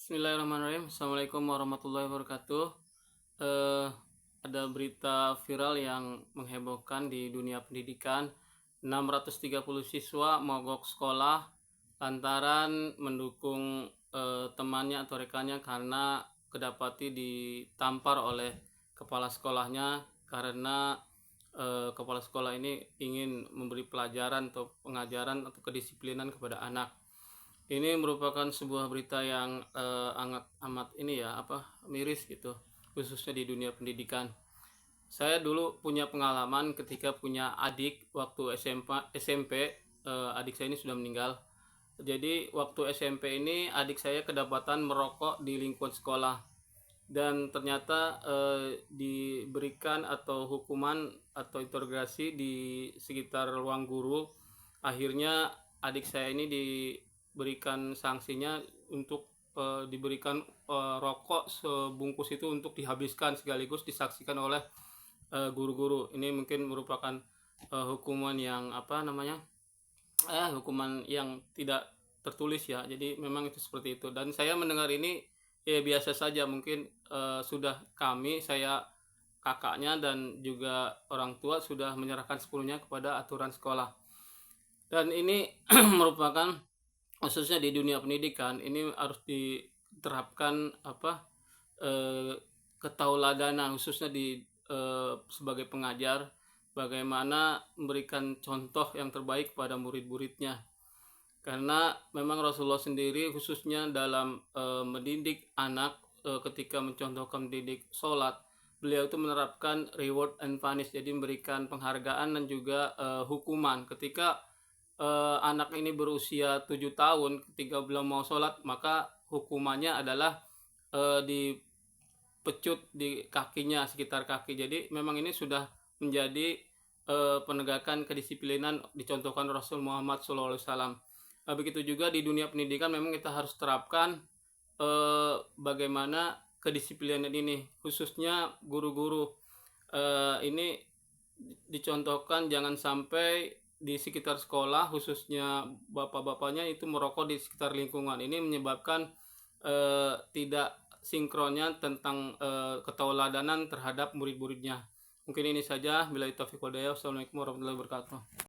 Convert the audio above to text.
Bismillahirrahmanirrahim. Assalamualaikum warahmatullahi wabarakatuh. Eh, ada berita viral yang menghebohkan di dunia pendidikan. 630 siswa mogok sekolah lantaran mendukung temannya atau rekannya karena kedapati ditampar oleh kepala sekolahnya karena kepala sekolah ini ingin memberi pelajaran atau pengajaran atau kedisiplinan kepada anak. Ini merupakan sebuah berita yang amat ini ya miris gitu, khususnya di dunia pendidikan. Saya dulu punya pengalaman ketika punya adik waktu SMP. Adik saya ini sudah meninggal. Jadi waktu SMP ini adik saya kedapatan merokok di lingkungan sekolah dan ternyata diberikan atau hukuman atau interogasi di sekitar ruang guru. Akhirnya adik saya ini diberikan sanksinya untuk diberikan rokok sebungkus itu untuk dihabiskan sekaligus disaksikan oleh guru-guru. Ini mungkin merupakan hukuman yang hukuman yang tidak tertulis ya. Jadi memang itu seperti itu. Dan saya mendengar ini ya biasa saja, mungkin sudah saya kakaknya dan juga orang tua sudah menyerahkan sepenuhnya kepada aturan sekolah. Dan ini merupakan khususnya di dunia pendidikan ini harus diterapkan ketauladanan khususnya sebagai pengajar, bagaimana memberikan contoh yang terbaik kepada murid-muridnya. Karena memang Rasulullah sendiri khususnya dalam mendidik anak, ketika mencontohkan mendidik sholat, beliau itu menerapkan reward and punish, jadi memberikan penghargaan dan juga hukuman. Ketika anak ini berusia 7 tahun, ketika belum mau sholat, maka hukumannya adalah dipecut di kakinya, sekitar kaki. Jadi memang ini sudah menjadi penegakan kedisiplinan dicontohkan Rasul Muhammad SAW. Begitu juga di dunia pendidikan memang kita harus terapkan bagaimana kedisiplinan ini, khususnya guru-guru ini dicontohkan jangan sampai di sekitar sekolah khususnya bapak-bapaknya itu merokok di sekitar lingkungan. Ini menyebabkan tidak sinkronnya tentang ketauladanan terhadap murid-muridnya. Mungkin ini saja. Billahi taufiq wal hidayah. Wassalamualaikum warahmatullahi wabarakatuh.